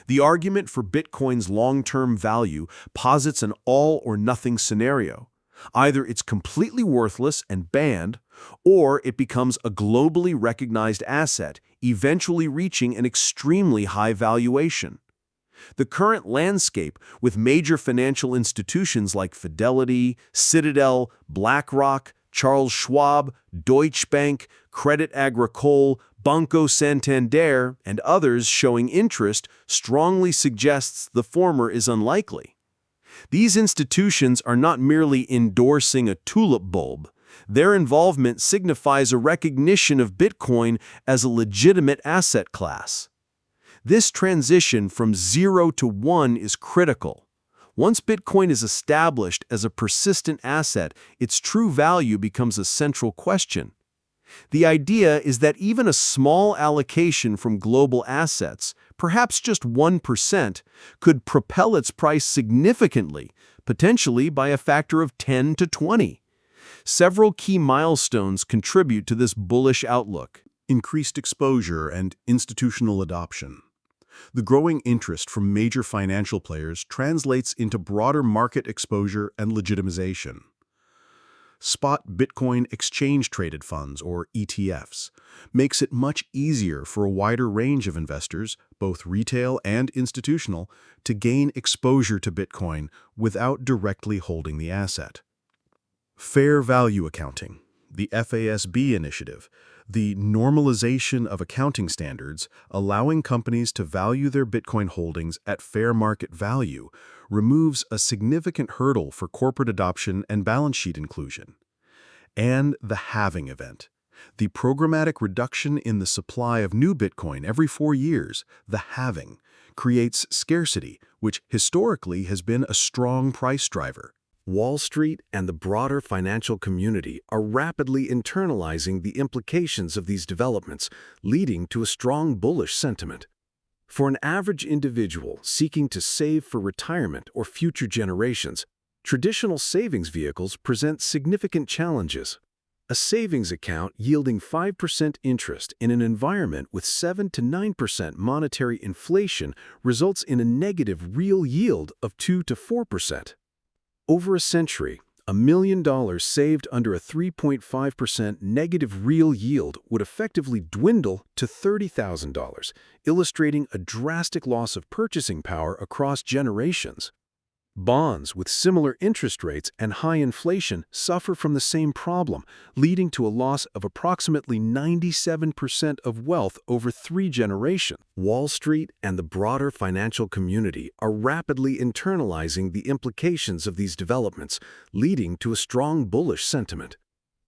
The argument for Bitcoin's long-term value posits an all-or-nothing scenario. Either it's completely worthless and banned, or it becomes a globally recognized asset, eventually reaching an extremely high valuation. The current landscape, with major financial institutions like Fidelity, Citadel, BlackRock, Charles Schwab, Deutsche Bank, Crédit Agricole, Banco Santander, and others showing interest, strongly suggests the former is unlikely. These institutions are not merely endorsing a tulip bulb. Their involvement signifies a recognition of Bitcoin as a legitimate asset class. This transition from 0 to 1 is critical. Once Bitcoin is established as a persistent asset, its true value becomes a central question. The idea is that even a small allocation from global assets, perhaps just 1%, could propel its price significantly, potentially by a factor of 10 to 20. Several key milestones contribute to this bullish outlook. Increased exposure and institutional adoption. The growing interest from major financial players translates into broader market exposure and legitimization. Spot Bitcoin exchange-traded funds, or ETFs, makes it much easier for a wider range of investors, both retail and institutional, to gain exposure to Bitcoin without directly holding the asset. Fair value accounting, the FASB initiative, the normalization of accounting standards, allowing companies to value their Bitcoin holdings at fair market value, removes a significant hurdle for corporate adoption and balance sheet inclusion. And the halving event, the programmatic reduction in the supply of new Bitcoin every 4 years, the halving, creates scarcity, which historically has been a strong price driver. Wall Street and the broader financial community are rapidly internalizing the implications of these developments, leading to a strong bullish sentiment. For an average individual seeking to save for retirement or future generations, traditional savings vehicles present significant challenges. A savings account yielding 5% interest in an environment with 7 to 9% monetary inflation results in a negative real yield of 2 to 4%. Over a century, $1 million saved under a 3.5% negative real yield would effectively dwindle to $30,000, illustrating a drastic loss of purchasing power across generations. Bonds with similar interest rates and high inflation suffer from the same problem, leading to a loss of approximately 97% of wealth over 3 generations. Wall Street and the broader financial community are rapidly internalizing the implications of these developments, leading to a strong bullish sentiment.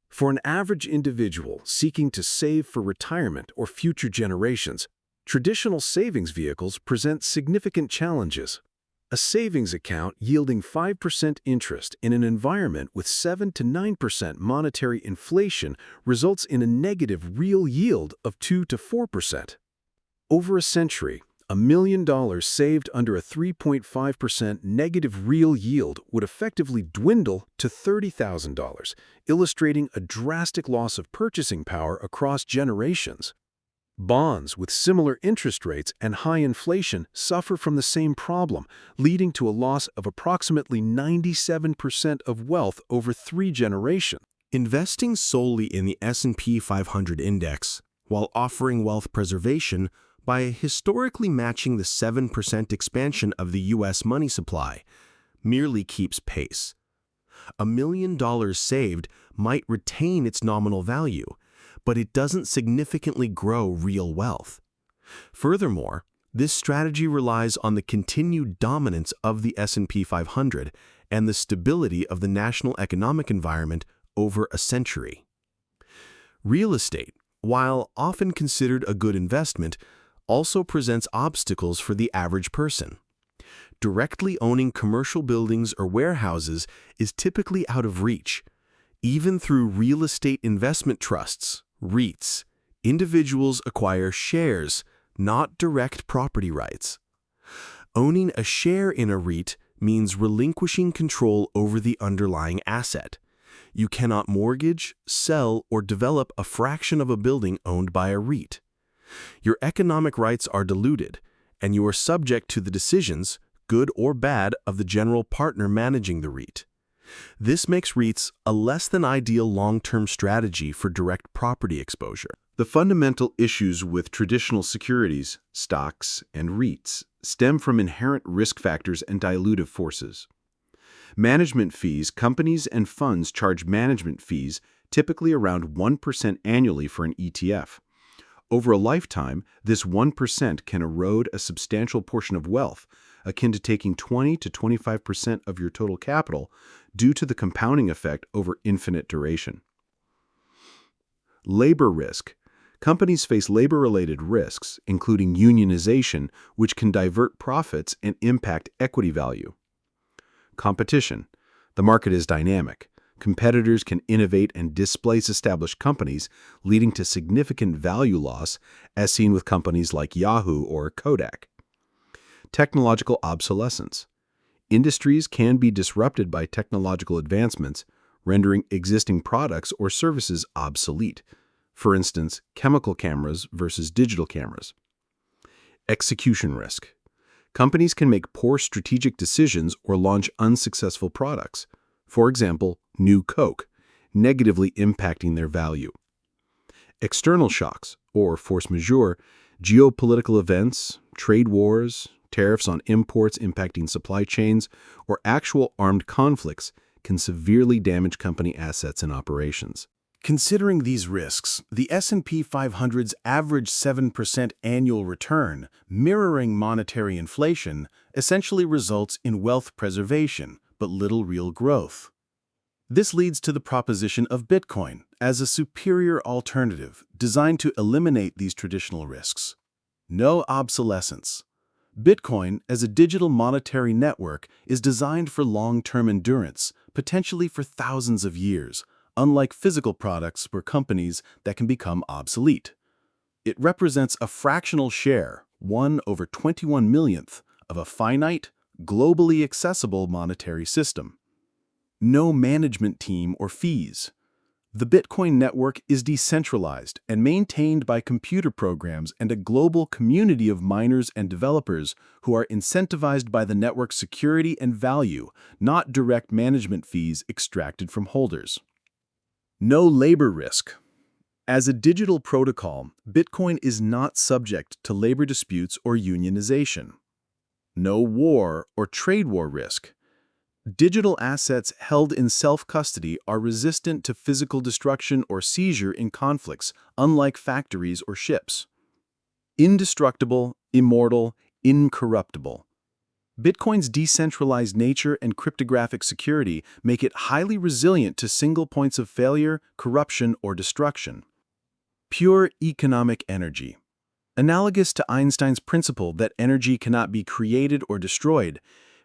For an average individual seeking to save for retirement or future generations, traditional savings vehicles present significant challenges. A savings account yielding 5% interest in an environment with 7 to 9% monetary inflation results in a negative real yield of 2 to 4%. Over a century, $1 million saved under a 3.5% negative real yield would effectively dwindle to $30,000, illustrating a drastic loss of purchasing power across generations. Bonds with similar interest rates and high inflation suffer from the same problem, leading to a loss of approximately 97% of wealth over 3 generations. Investing solely in the S&P 500 index, while offering wealth preservation by historically matching the 7% expansion of the U.S. money supply, merely keeps pace. $1 million saved might retain its nominal value, but it doesn't significantly grow real wealth. Furthermore, this strategy relies on the continued dominance of the S&P 500 and the stability of the national economic environment over a century. Real estate, while often considered a good investment, also presents obstacles for the average person. Directly owning commercial buildings or warehouses is typically out of reach. Even through real estate investment trusts, REITs, individuals acquire shares, not direct property rights. Owning a share in a REIT means relinquishing control over the underlying asset. You cannot mortgage, sell, or develop a fraction of a building owned by a REIT. Your economic rights are diluted, and you are subject to the decisions, good or bad, of the general partner managing the REIT. This makes REITs a less than ideal long-term strategy for direct property exposure. The fundamental issues with traditional securities, stocks, and REITs stem from inherent risk factors and dilutive forces. Management fees. Companies and funds charge management fees, typically around 1% annually for an ETF. Over a lifetime, this 1% can erode a substantial portion of wealth, akin to taking 20 to 25% of your total capital due to the compounding effect over infinite duration. Labor risk. Companies face labor-related risks, including unionization, which can divert profits and impact equity value. Competition. The market is dynamic. Competitors can innovate and displace established companies, leading to significant value loss, as seen with companies like Yahoo or Kodak. Technological obsolescence. Industries can be disrupted by technological advancements, rendering existing products or services obsolete. For instance, chemical cameras versus digital cameras. Execution risk. Companies can make poor strategic decisions or launch unsuccessful products. For example, New Coke, negatively impacting their value. External shocks, or force majeure, geopolitical events, trade wars, tariffs on imports impacting supply chains, or actual armed conflicts can severely damage company assets and operations. Considering these risks, the S&P 500's average 7% annual return, mirroring monetary inflation, essentially results in wealth preservation, but little real growth. This leads to the proposition of Bitcoin as a superior alternative designed to eliminate these traditional risks. No obsolescence. Bitcoin, as a digital monetary network, is designed for long-term endurance, potentially for thousands of years, unlike physical products or companies that can become obsolete. It represents a fractional share, 1/21 millionth, of a finite, globally accessible monetary system. No management team or fees. The Bitcoin network is decentralized and maintained by computer programs and a global community of miners and developers who are incentivized by the network's security and value, not direct management fees extracted from holders. No labor risk. As a digital protocol, Bitcoin is not subject to labor disputes or unionization. No war or trade war risk. Digital assets held in self-custody are resistant to physical destruction or seizure in conflicts, unlike factories or ships. Indestructible, immortal, incorruptible. Bitcoin's decentralized nature and cryptographic security make it highly resilient to single points of failure, corruption, or destruction. Pure economic energy. Analogous to Einstein's principle that energy cannot be created or destroyed,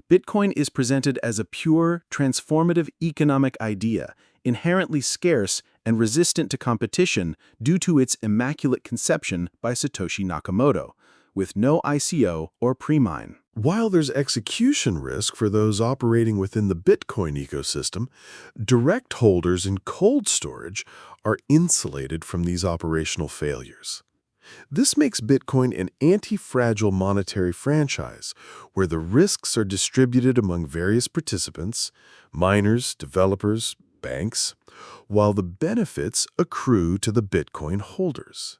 Bitcoin is presented as a pure, transformative economic idea, inherently scarce and resistant to competition due to its immaculate conception by Satoshi Nakamoto, with no ICO or pre-mine. While there's execution risk for those operating within the Bitcoin ecosystem, direct holders in cold storage are insulated from these operational failures. This makes Bitcoin an anti-fragile monetary franchise, where the risks are distributed among various participants, miners, developers, banks, while the benefits accrue to the Bitcoin holders.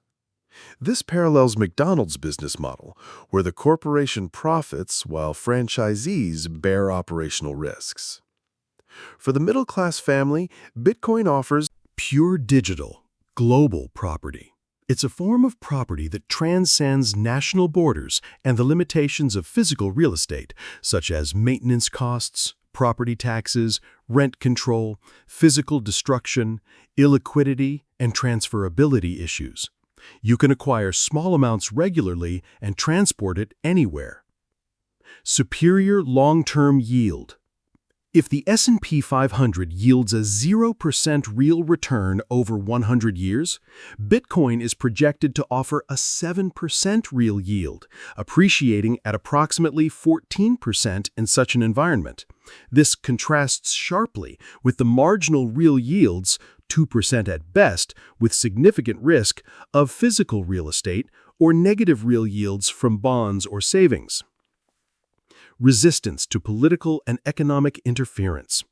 This parallels McDonald's business model, where the corporation profits while franchisees bear operational risks. For the middle-class family, Bitcoin offers pure digital, global property. It's a form of property that transcends national borders and the limitations of physical real estate, such as maintenance costs, property taxes, rent control, physical destruction, illiquidity, and transferability issues. You can acquire small amounts regularly and transport it anywhere. Superior long-term yield. If the S&P 500 yields a 0% real return over 100 years, Bitcoin is projected to offer a 7% real yield, appreciating at approximately 14% in such an environment. This contrasts sharply with the marginal real yields, 2% at best, with significant risk, of physical real estate, or negative real yields from bonds or savings. Resistance to political and economic interference.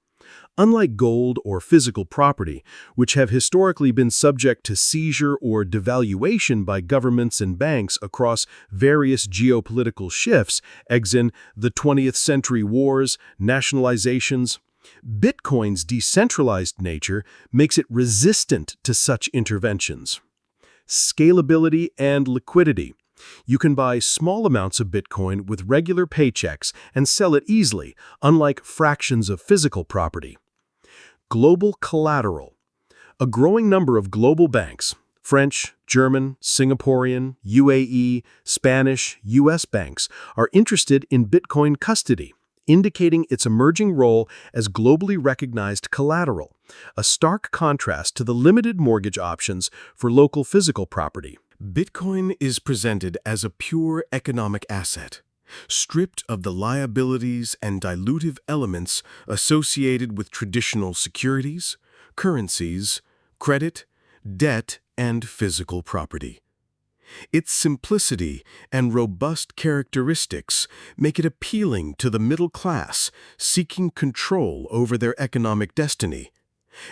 Unlike gold or physical property, which have historically been subject to seizure or devaluation by governments and banks across various geopolitical shifts, as in the 20th century wars, nationalizations, Bitcoin's decentralized nature makes it resistant to such interventions. Scalability and liquidity. You can buy small amounts of Bitcoin with regular paychecks and sell it easily, unlike fractions of physical property. Global collateral. A growing number of global banks, French, German, Singaporean, UAE, Spanish, US banks, are interested in Bitcoin custody, indicating its emerging role as globally recognized collateral, a stark contrast to the limited mortgage options for local physical property. Bitcoin is presented as a pure economic asset, stripped of the liabilities and dilutive elements associated with traditional securities, currencies, credit, debt, and physical property. Its simplicity and robust characteristics make it appealing to the middle class seeking control over their economic destiny,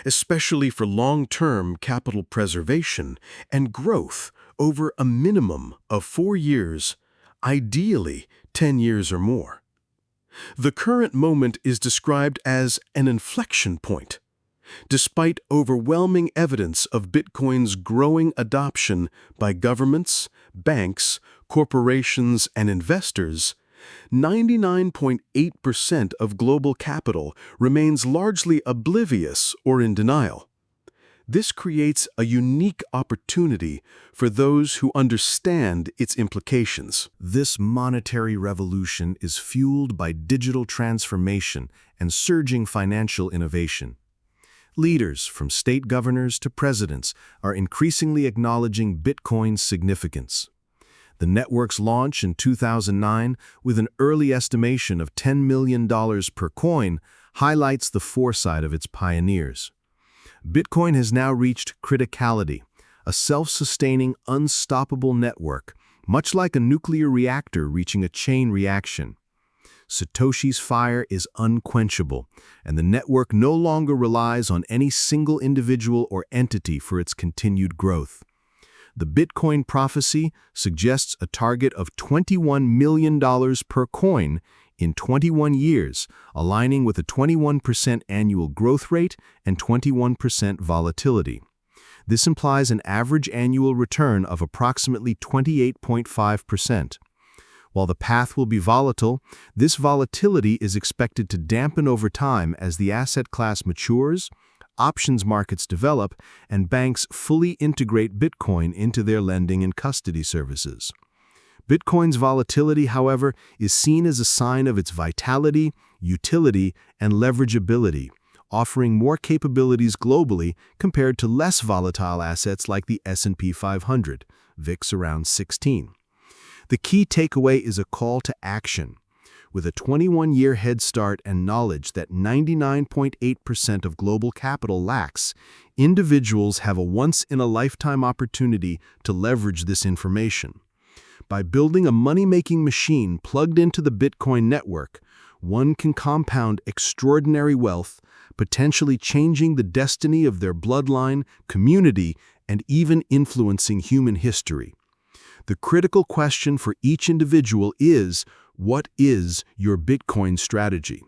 especially for long-term capital preservation and growth over a minimum of 4 years, ideally 10 years or more. The current moment is described as an inflection point. Despite overwhelming evidence of Bitcoin's growing adoption by governments, banks, corporations, and investors, 99.8% of global capital remains largely oblivious or in denial. This creates a unique opportunity for those who understand its implications. This monetary revolution is fueled by digital transformation and surging financial innovation. Leaders, from state governors to presidents, are increasingly acknowledging Bitcoin's significance. The network's launch in 2009, with an early estimation of $10 million per coin, highlights the foresight of its pioneers. Bitcoin has now reached criticality, a self-sustaining, unstoppable network, much like a nuclear reactor reaching a chain reaction. Satoshi's fire is unquenchable, and the network no longer relies on any single individual or entity for its continued growth. The Bitcoin prophecy suggests a target of $21 million per coin in 21 years, aligning with a 21% annual growth rate and 21% volatility. This implies an average annual return of approximately 28.5%. While the path will be volatile, this volatility is expected to dampen over time as the asset class matures, options markets develop, and banks fully integrate Bitcoin into their lending and custody services. Bitcoin's volatility, however, is seen as a sign of its vitality, utility, and leverageability, offering more capabilities globally compared to less volatile assets like the S&P 500, VIX around 16. The key takeaway is a call to action. With a 21-year head start and knowledge that 99.8% of global capital lacks, individuals have a once-in-a-lifetime opportunity to leverage this information. By building a money-making machine plugged into the Bitcoin network, one can compound extraordinary wealth, potentially changing the destiny of their bloodline, community, and even influencing human history. The critical question for each individual is, what is your Bitcoin strategy?